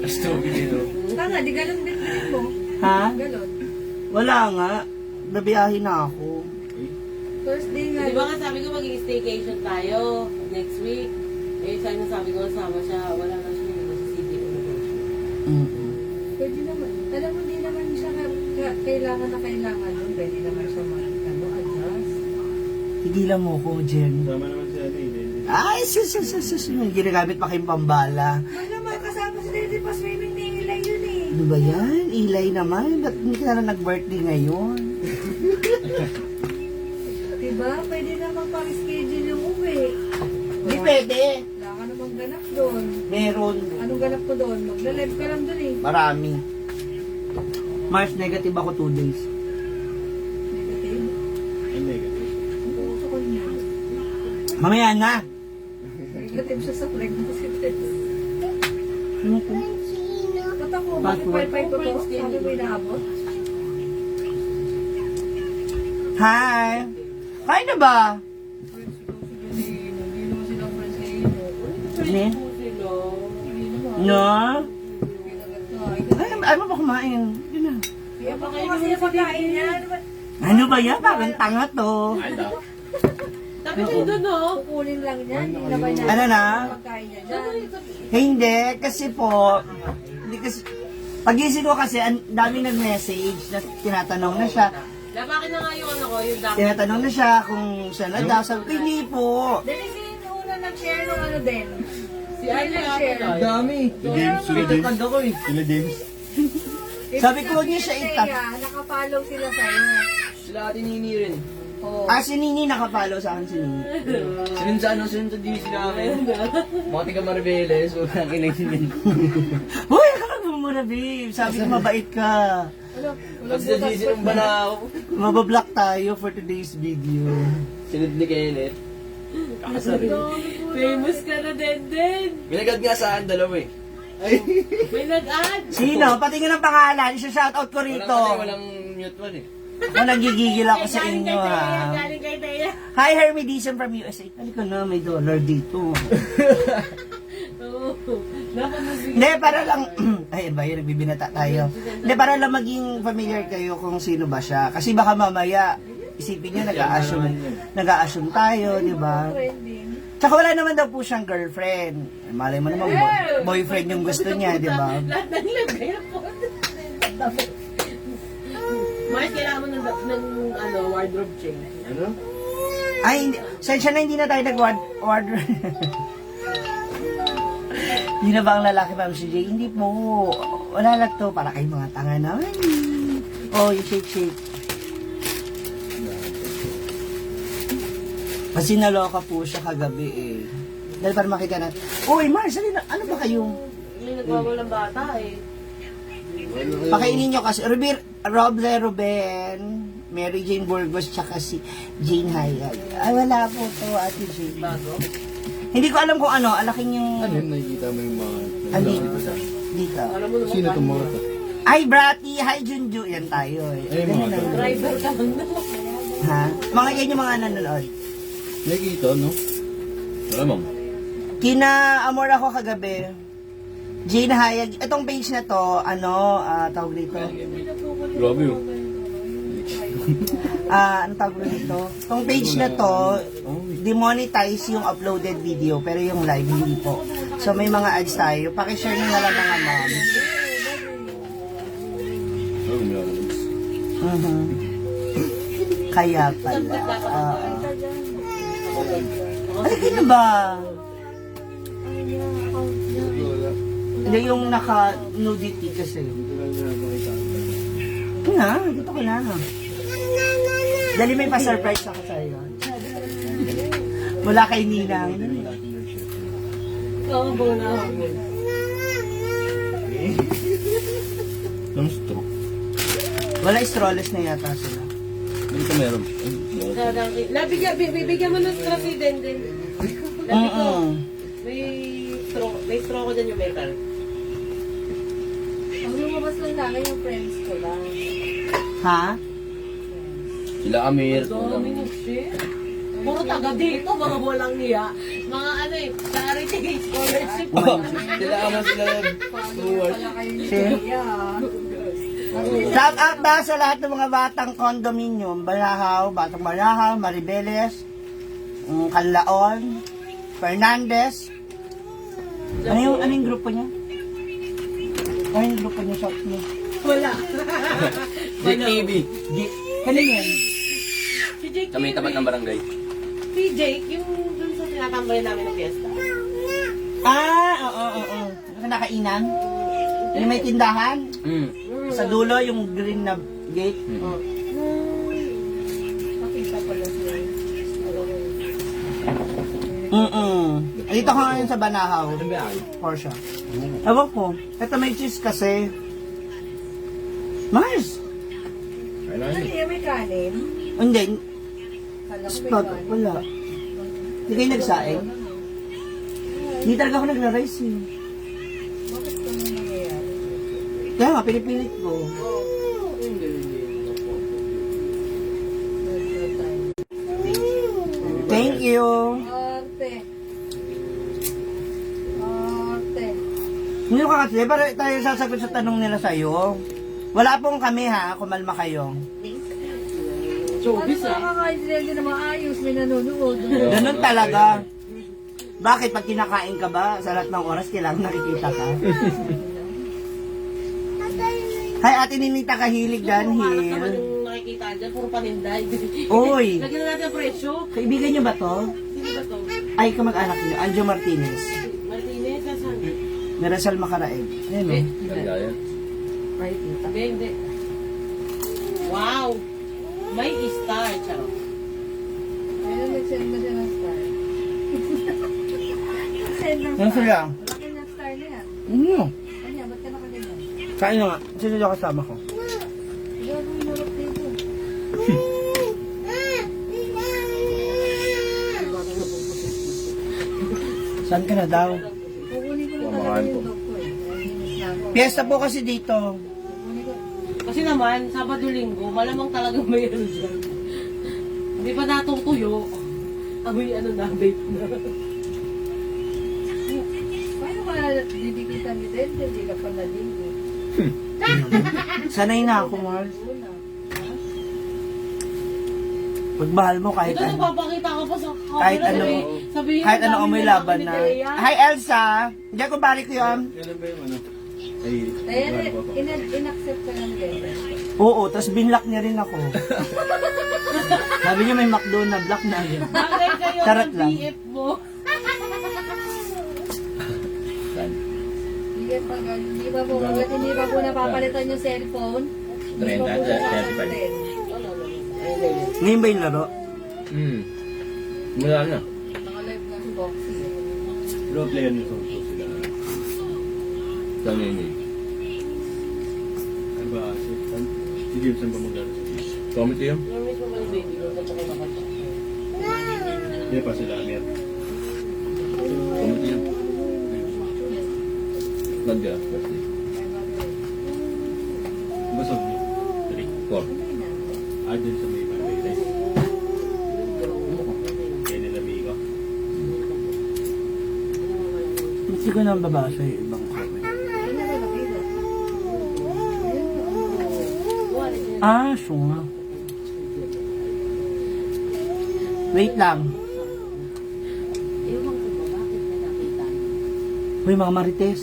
Stupid yun, no? Tanga, di galon din mo. Ha? Galon. Wala nga. Nabiyahe na ako. First day nga. Di ba nga sabi ko maging staycation tayo next week? Eh, sana sabi ko kasama siya, wala na siya sa city. Pwede naman. Alam mo, di naman siya kailangan na kailangan nun. Pwede naman siya adjust. Tigilan mo ko, Jen. Sama naman siya, Ay, sus. Ginagamit pa kayong pambala. Wala naman, kasama si Daddy pa swimming ni Ilay yun eh. Ano ba yan? Ilay naman. Ba't hindi ka na nag-birthday ngayon? Diba? Pwede naman pang-schedule yung uwi. Hindi pwede. Wala ka namang ganap doon. Meron. Anong ganap ko doon? Magla-live ka lang doon eh. Marami. Mars, negative ako 2 days. Negative. Ay, negative. Ang puso ko niya. Mamaya na. Negative siya sa pregnancy test. Ano to? Ba't ako? Bakit Password. wifi ko to? Sabi mo inaabot? Hi! Kain na ba? Hindi naman silang friends ni Ino. Ne? Hindi naman. No? Kinagat na. Ay, ano ba kumain? Yun na. Kaya pa ko kasi yung pagkain niya. Ano ba yan? Parang tanga to. Sabi siya doon, no? Kukunin lang niya. Hindi naman niya. Ano na? Pagkain niya dyan. Hindi, kasi po, hindi kasi, pagising ko kasi, ang dami nag-message na tinatanong na siya. Labakin na nga yung ano ko, yung dami. Tinatanong na siya kung siya na daw. Sabi ko, hindi po. Dali si una nag-share nung ano din. Si Ay nag-share. nag-share. Dami. Sila ako eh. Sila James. Sabi ko, huwag niyo siya itap. Nakapollow sila sa'yo. Sila Ate Nini rin. Oo. Ah, si Nini nakapalo sa akin si Nini. Sinun sa DC namin. Mga tiga Maribeles, wala kinaginin. Uy, akala mo muna, babe. Sabi ko, mabait ka. Wala Pag sa DC ng banaw, Mabablock tayo for today's video. sinunod ni Kenneth. Kakasari. Famous ka na din. Binagad nga sa akin, dalawa eh. Ay. May nag-add. Sino? Patingin ng pangalan. Isa-shoutout ko Walang rito. kasi, walang mute one eh. Ako nagigigil ako sa Galing inyo, kay Teya, ha. galing kay Teya. Hi, Hermidison from USA. Halika na, may dollar dito. Oo. Napamagiging. Hindi, para lang, ay, ba yun, nagbibinata tayo. Hindi, para lang maging familiar kayo kung sino ba siya. Kasi baka mamaya, isipin nyo, nag-a-assume tayo, di ba? Tsaka wala naman daw po siyang girlfriend. Malay mo naman, boyfriend yung gusto niya, di ba? Lahat ng lagay po. Mars, kailangan mo ng ano, wardrobe change. Ano? Ay, hindi. Sensya na hindi na tayo nag-order. Hindi na ba ang lalaki, Ma'am si Jay? Hindi po. Wala lang to. Para kayong mga tanga naman. Oh, yung shake. Kasi naloka po siya kagabi eh. Dahil para makita na, uy, Mars, ano ba kayo? May nagwawalang bata eh. Pakainin nyo kasi, Roble Ruben, Mary Jane Burgos, tsaka si Jane Hayag. Ay, wala po to, Ate Jane. Bago? Hindi ko alam kung ano, alaking yung... Ano yun, nakikita mo yung mga... Dito. Alam mo naman. Sino itong mga to? Ay, Brati! Hi, Junju! Yan tayo eh. Ay, mga Ganyan to. lang. Driver ka lang na. Ha? Mga yan yung mga nanonood. Nakikita, no? Wala mong. Kina Amor ako kagabi. Jane Hayag. Itong page na to, tawag dito? Grabe yun. Ano tawag dito? Itong page na to, demonetize yung uploaded video, pero yung live hindi po. So may mga ads tayo. Pakishare nyo na lang mga mom. Oh, meron. Kaya pala. Halika na ba? Hindi yung naka-nudity kasi. Ito na, dito ko na. Dali may pa-surprise ako sa'yo. Mula kay Ninang. Oo, buo na ako. Anong straw? Wala strawless na yata sila. Dito meron. Bibigyan mo ng straw si Denden. Labi ko, Oo. may straw ko dyan yung metal. Ang lumabas lang namin yung friends ko lang. Ha? Sila Amir. Dami nag-share. Puro taga dito, mga walang niya. Mga ano eh, charity scholarship. Sila ama sila steward. Wala kayo ni Kuya. Shout out na sa lahat ng mga batang condominium. Balahaw, Batang Balahaw, Maribeles, Canlaon, Fernandez. Ano yung grupo niya? Ano yung grupo niya, shop niya? Wala. JTV. Kailan yan? Si Jake, Kami tapat ng barangay. si Jake, yung dun sa tinatambay namin ng fiesta. Oo. Nakainan? Yung may tindahan? Sa dulo, yung green na gate? Makita pala siya. Dito ka ngayon sa Banahaw. Ano ba yan? Porsche. Ewan ko. Ito may cheese kasi. Mars! Ano Ano yun? yan, may kanin? Hindi. Kala ko may Spot. kanin. Wala. Hindi kayo nagsaing? Hindi talaga ako nagra-rice eh. Bakit ko na nangyayari? Kaya nga, pinipilit ko. Thank you. Arte. Arte. Hindi ka kasi, para tayo sasagot sa tanong nila sa'yo. Wala pong kami ha, kumalma kayo. Showbiz Ano nakakain sila din na maayos, may nanonood. Ganun talaga. Bakit pag kinakain ka ba, sa lahat ng oras, kailangan nakikita ka? Hi, Ate Ninita Kahilig Malas naman Danhil. yung nakikita dyan, puro paninday. Uy, Lagyan na natin ang presyo. kaibigan niyo ba to? Sino ba to? Ay, kamag-anak niyo, Anjo Martinez. Martinez, asan? Narasal Makaraeg. Ayun o. Ganda yan. May kita. Hindi, hindi. Wow! May star, charot. Ayun, nag-send na siya ng star. Send ng Ano star. sila? Laki ng star na yan. Kanya, ba't ka nakaganyan? Kain na nga. Sino yung kasama ko? Gago yung marap dito. Saan ka na daw? Kukunin ko na talaga yung dog ko eh. Naiinis na ako. Piyesta po kasi dito. Kukunin ko. Kasi naman, Sabado-Linggo, malamang talagang mayroon dyan. Hindi pa natutuyo. Amoy ano na, vape na. Paano ka didikitan ni Dente? Hindi ka pa naligo. Sanay na ako, Mars. Una. Pagmahal mo kahit Ito, ano. nagpapakita ka pa sa camera. Kahit ano. Sabihin Kahit mo, ano dami amoy na laban ako na. ni Thea. Hi, Elsa! Hindi ako balik ko yun. Kailan ba yung ano? Ay, Kaya in-accept ka ng Dente. Oo, tapos binlock niya rin ako. Sabi niya may McDo na block na yun. Bagay kayo Charot ng lang. BF mo. saan? Hindi pa po, hanggat hindi pa po napapalitan yung cellphone. Hindi pa po 30, siya 35. sasagutin. Ngayon ba yung laro? Mula na. Naka-live na si Boxy. Pro player nito po sila. Saan yun eh? Ano ba? Si Gibson ba maglaro sa fish? Comedy yun? Namiss mo ba yung baby ko? Ba't ako nakata? Hindi pa sila Amir. Comedy yun. Nagka, Wesley. Basog niyo. 4. Dyan sa may Barbetes. Kaya nila Bigo. Hindi ko nang babasa yung ibang comment. Ah, sunga. Wait lang. Ewan ko ba, bakit may nakita? Uy, mga marites.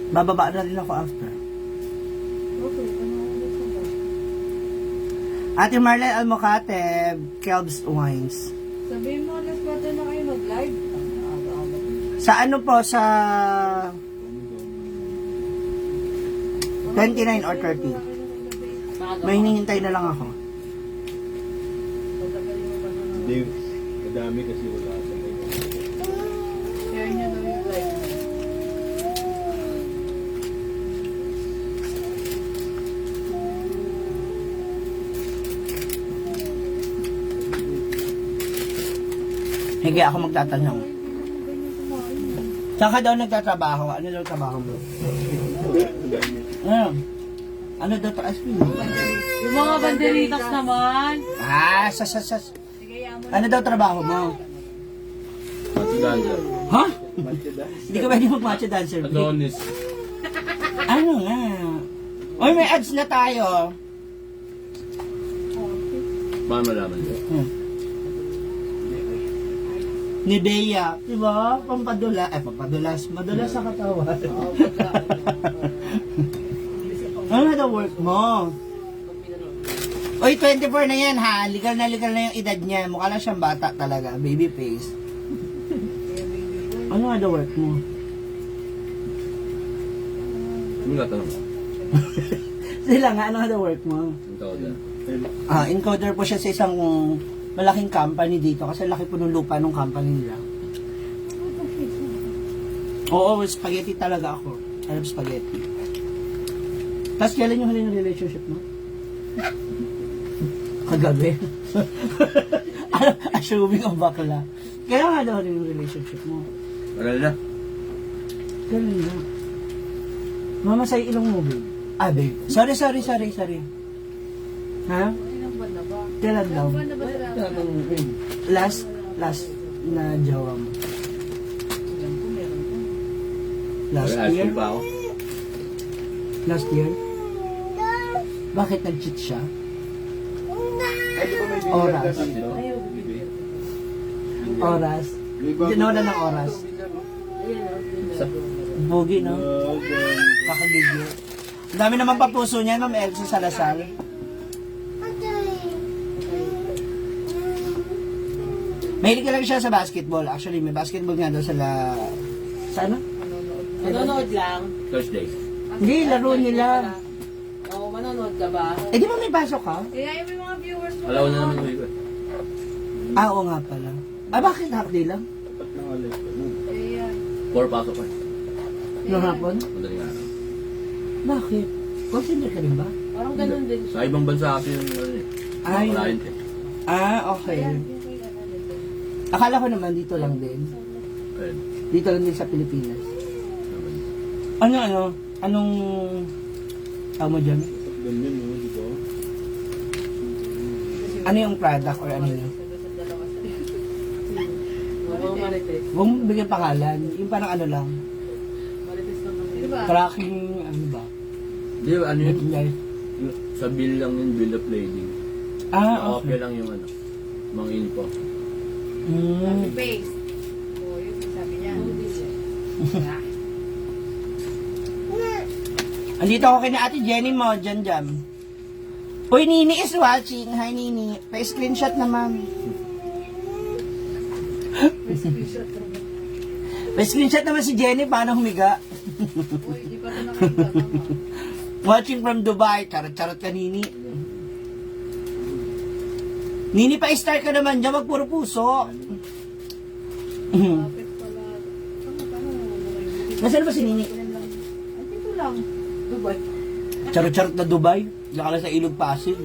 Bababa na rin ako after. Ate Marlene Almocate, Kelbs Wines. Sabihin mo, alas 4 na kayo mag-live. Sa ano po, sa 29 or 30? May hinihintay na lang ako. Hindi. Madami kasi wala sa may. Share niya daw yung live. Sige, ako magtatanong. Saan ka daw nagtatrabaho? Ano daw trabaho mo? Ano? Ano daw to? Ice cream? Yung mga banderitas naman. Sas. Ano daw trabaho mo? Matidanda. Ha? Hindi ka pwede mag-matcha dancer. Vic. Adonis. Ano nga? Oy, may ads na tayo. Paano malaman niyo? Nivea. Diba? Pampadulas. Madulas sa katawan. Ano na daw work mo? Oy, 24 na yan ha. Legal na yung edad niya. Mukha lang siyang bata talaga. Baby face. Ano nga daw work mo? Ano nga tanong ko? Sila nga, ano nga daw work mo? Ang tawag na. Encoder po siya sa isang malaking company dito kasi laki po ng lupa ng company nila. Oo, spaghetti talaga ako. I love spaghetti. Tapos kailan yung huli ng relationship mo? Kagabi. Assuming ang bakla. Kailan nga daw huli yung relationship mo? Aral na. Kailan na? Mama, sa ilong mo, babe. Babe. Sorry. Ha? Ilang buwan na ba? Kailan daw? Ilang buwan na ba sila? Last na jowa mo. Last High year? school pa ako. Last year? Bakit nag-cheat siya? Oras. Oras. Hindi nawala ng oras. Bogi, no? Kakagigil. Ang dami naman pa puso niya, Ma'am Elsa Salazar. Mahilig ka lang siya sa basketball. Actually, may basketball nga daw sa ano? Manonood lang. Thursday. Hindi, laro nila. Oo, manonood ka ba? Eh, di ba may pasok ka? Kaya yung mga viewers mo. Alaw na naman yung iba. Oo nga pala. Bakit half day lang? Kaya, 4 pasok pa. Noong hapon? Madaling araw. Bakit? Consider ka rin ba? Parang ganun din. Sa ibang bansa kasi yung ano eh. Ay. Client eh. Okay. Akala ko naman dito lang din. Ayun. Dito lang din sa Pilipinas. Anong tawag mo dyan? Ganyan mo, di ba? Ano yung product or ano yun? Oo, marites. Huwag mo bigyan pangalan. Yung parang ano lang. Marites lang kami. di ba? Tracking, ano ba? Di ba, ano yun? Merchandise. Sa bill lang yung bill of lading. Okay. Okay lang yung ano. Mga info. Copy paste. Oo, yun yung sabi niya. Andito ako kay na Ate Jenny mo, dyan. Uy, Nini is watching. Hi, Nini. Pa-screenshot naman. Pa-screenshot naman si Jenny. Paano humiga? Uy, di pa ito nakita. Watching from Dubai. Charot-charot ka, Nini. Nini, pa-star ka naman dyan. Wag puro puso. Kapit pala. Paano? Nasaan ba si Nini? Ay, dito lang. Dubai. Charot-charot na Dubai. Diyan ka lang sa Ilog Pasig.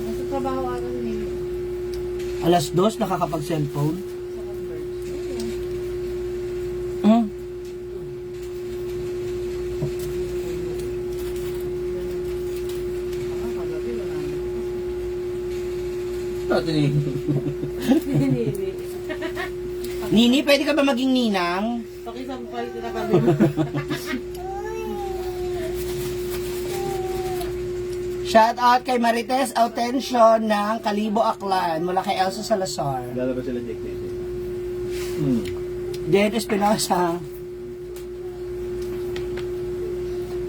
Nasa trabaho ata ni Alas 2, nakakapag-cellphone. sa Converge. Kagabi wala na. Dati ni... Hindi. Nini, pwede ka ba maging ninang? Pakisampay ko na kami. Shout out kay Marites Autencio ng Kalibo Aklan mula kay Elsa Salazar. Lalabas sila Jake Nate. Jen Espinosa.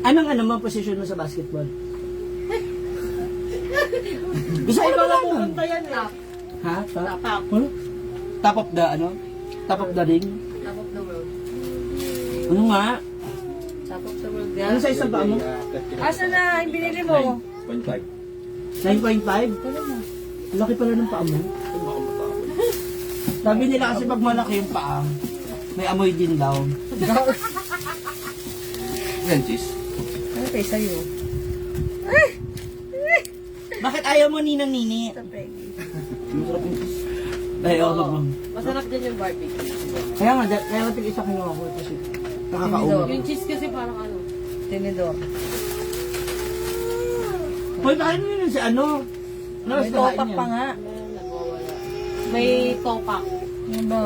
Anong mo position mo sa basketball? Gusto ko na lang. Pupunta yan eh. Ha? Tapak. Ano? Top of the Top of the ring? Top of the world. Ano nga? Top of the world. Ano sa isang paa mo? Asa na yung binili mo? 9.5. 9.5? Laki pala ng paa mo. Sabi nila kasi pag malaki yung paa, may amoy din daw. Yan, cheese. Ano tayo sa'yo? Bakit ayaw mo ninang nini? Sa Peggy. Ay, Oo. ma'am. Masarap din yung barbecue. Kaya nga, kaya nga tig-isa kinuha ko kasi nakakaumot. Yung cheese kasi parang ano. Tinidor. Hoy, bakit mo yun si ano? Ano May topak pa nga. Nagwawala. May topak. Ano ba?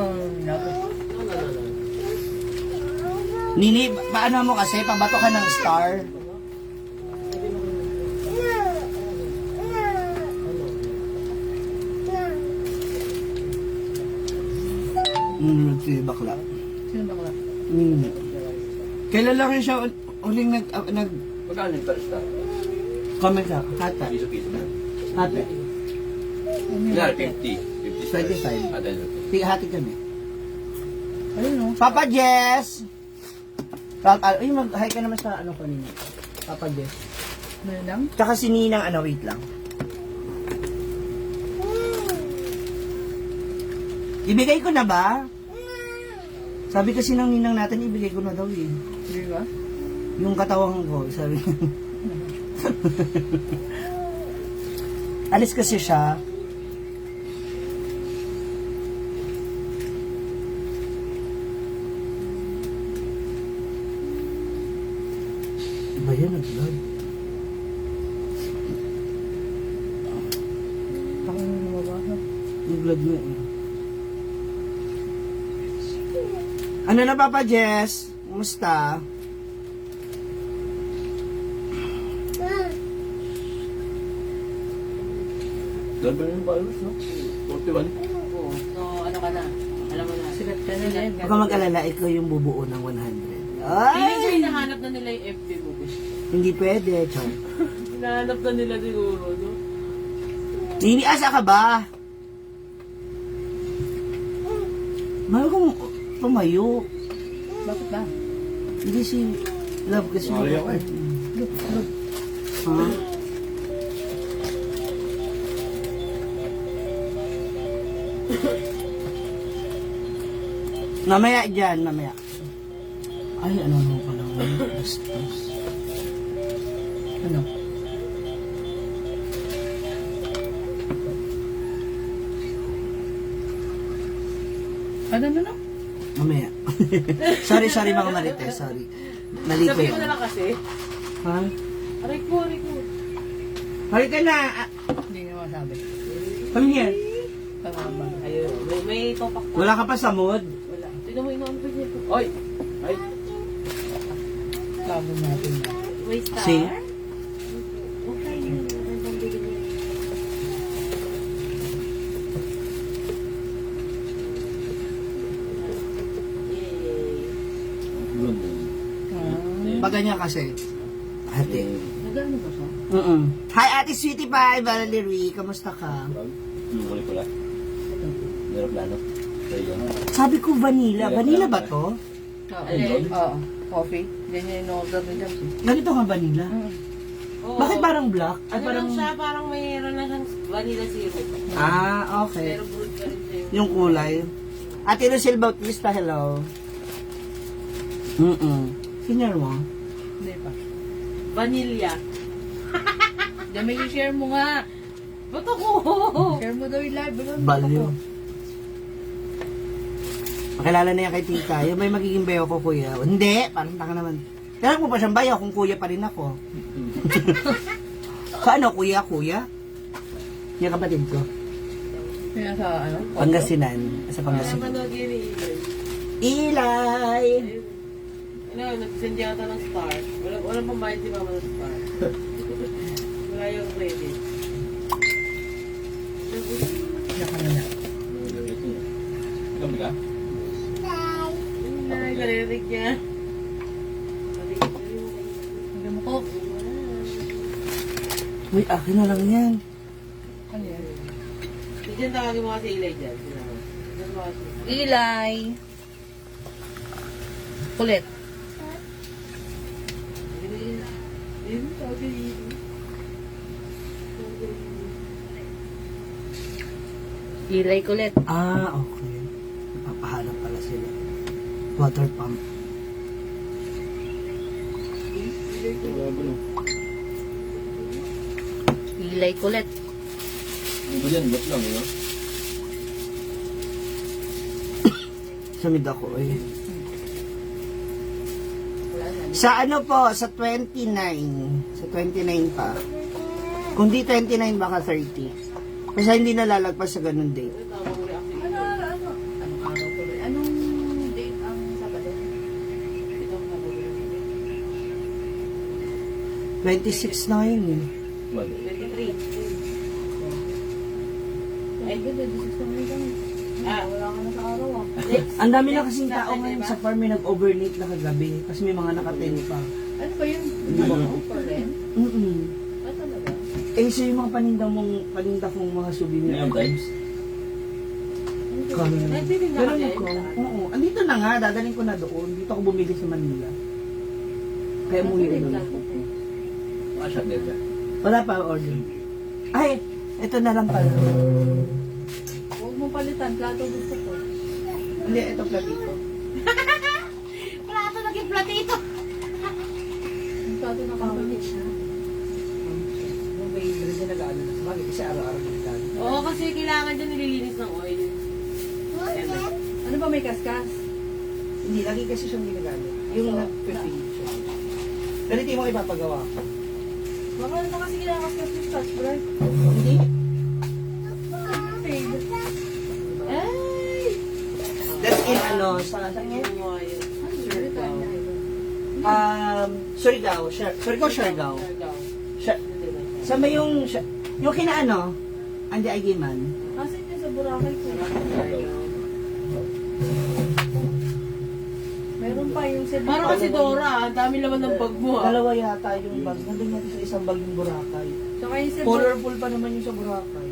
Nini, paano mo kasi? Pabato ka ng star. Si bakla. Sino ba ka? Kailan lang siya uling Magkano yung per star? comment ka? Hata. Piso-piso na. Hati. Kaya 50. 50 stars. 25. Ah, dahil okay. Tiga hati kami. Ayun no? Papa Jess! Ay, mag-hi ka naman sa ano kanina. Papa Jess. Ano lang? Tsaka si Ninang, ano, wait lang. Ibigay ko na ba? Sabi kasi ng ninang natin, ibigay ko na daw eh. Di ba? Yung katawang ko, sabi niya. Alis kasi siya. Iba yan, nag-vlog. Ako nang lumabasa. Nag-vlog mo eh. Ano na, Papa Jess? Kumusta? Doon ba yung followers, no? 41. Oo. So, ano ka na? Alam mo na. Sikat ka na yan. Huwag ka mag-alala, ikaw yung bubuo ng 100. Hindi Ay! ko hinahanap na nila yung FB mo. Bish. Hindi pwede, Char. Hinahanap na nila siguro, no? Nini, asa ka ba? Mahal kong tumayo. Bakit ba? Hindi si Love kasi. Sorry ako eh. Look, look. Ha? Mamaya dyan, mamaya. Ay, ano mo pala ngayon? Bastos. Ano? Ano? Mamaya. sorry mga marites. Sorry. Mali ko Sabihin mo yun. na lang kasi. Ha? Aray ko, aray ko. Hali ka na! Hindi nga masabi. Come here. Pangamba. Ayun, may topak pa. Wala ka pa sa mood? Wala. Tignan mo, inaano pa niya ito. Oy! Ay! Tago natin. May star. See? Okay, yun. Ang pambili niya. Yay. Pag ganyan kasi. Ate. Nagano ba siya? Hi, Ate Sweetie Pie, Valerie. Kamusta ka? Yung huli pala. Meron plano. So, yun. Sabi ko vanilla. Vanilla ba to? Alin? Oo. Coffee. Yan yung in-order ni Jams. Ganito nga vanilla. Oo. Bakit parang black? Ay, Ano parang... lang siya, parang mayroon lang siyang vanilla syrup. Ah, okay. Pero brood ka rin siya. Yung kulay. Ate Lucille Bautista, hello. Senior mo? Hindi pa. Vanilla. Diyan may i-share mo nga. Ba't ako? Share mo daw yung live. Baliw. Makilala na yan kay tita. Yung may magiging bayo ko, kuya. Hindi, parang tanga naman. Kailan mo pa siyang bayo kung kuya pa rin ako. Kaano, kuya? Yung kapatid ko. Kaya sa ano? Pangasinan. Sa Ano Pangasinan. manood yun eh. Ilay! Ano, nag-send yata ng star. Walang pambayad si mama ng star. Wala yung credit. Nakamana. Ikaw ka? Ay, narinig niya. Sabi mo ko. Uy, akin na lang yan. Ano yan? Diyan tawagin mo kasi Ilay dyan. Diyan mo kasi. Ilay. Kulit. Yun, tawagin yun. Ilay kulit. Ah, okay. Papahanap pala sila. Water pump. Wala ba no? Ilay kulit. Ano ba dyan? Ba't lang, no? Samid ako, eh. Sa ano po, sa 29. Sa 29 pa. Kung di 29, baka 30. Kasi hindi nalalagpas sa ganun date. Anong araw tuloy? Anong date ang Sabado? Itong February. 26 na yun eh. 23. Ay, good. 26 naman kami. Wala ka na sa araw ah. Ang dami na kasing tao ngayon sa farm may nag-overnight na kagabi. Kasi may mga nakatent pa. Ano ba yun? For rent? Ah, talaga? Eh, so yung mga paninda kong mga souvenir. Ngayon times. Kami na. Nagtitinda ka Ganun din? ako. Oo. Andito na nga, dadaling ko na doon. Dito ako bumili sa Manila. Kaya umuwi ko doon. Masya din. Wala pa order. Ay, ito na lang pala. Huwag mo palitan. Plato gusto ko. Hindi, ito platito. Plato naging platito. Yung plato na kami. Yung may dito nag-ano na. Sabagay, kasi araw-araw nag-ano. Oo, kasi kailangan dyan nililinis ng oil. Ano ba may kaskas? Hindi, lagi kasi siyang ginagamit. Yung nag-15 siya. Ganito yung mga ipapagawa ko. Baka ano kasi kinakaskas yung scotch bright? Hindi? Fade. Ay! That's in ano, sa saan yun? Surigao. Surigao, Siargao. Sa may yung kinaano? Andi Agiman. Kasi yun sa Boracay ko. Meron pa yung sa Parang kasi Dora, ang dami naman ng bag mo ah. Dalawa yata yung bag. Nandun natin sa isang bag yung Boracay. Tsaka yung sa Colorful pa naman yung sa Boracay.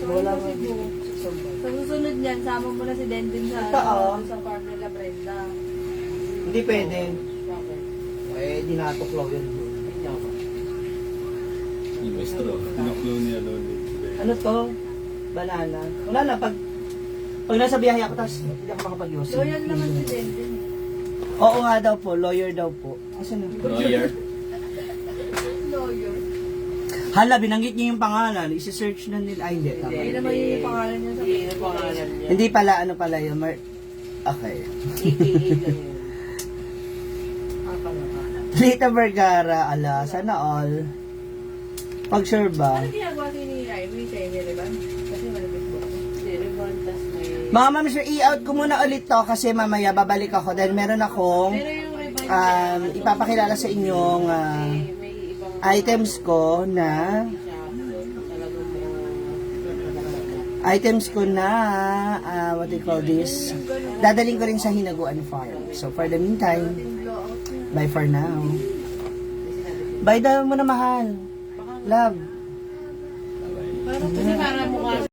Wala nga Cebu. sa isang bag. Sa susunod niyan, sama mo na si Dendin sa, Oo. sa farm nila Brenda. Hindi pwede. Bakit? Eh, dinatuklaw yun doon. Hindi ako. Yung maestro, pinaklo niya doon. Ano to? Banana. Wala na, pag nasa biyahe ako, tapos hindi ako makapag-iwas. Loyal naman si Dendin. Oo nga daw po, lawyer daw po. Asan na? Lawyer. Lawyer. Hala, binanggit niyo yung pangalan. Isi-search na nila. Ay, hindi. Tama. Hindi naman yun yung pangalan niya sa Hindi na pangalan niya. Hindi pala, ano pala yun. Okay. AKA lang yun. Lita Vergara, ala, sana all. Pag sure ba? Ano ginagawa si ni Ivy sa Inireban? Kasi malapit po. Hindi, Rebon, tas may... Mga ma'am, sir, i-out ko muna ulit to kasi mamaya babalik ako dahil meron akong Pero yung Rebon, ipapakilala sa inyong may ibang... items ko na what do you call this? Dadaling ko rin sa Hinaguan Farm. So for the meantime, bye for now. Bye daw mo na mahal. Love. Kasi para mukha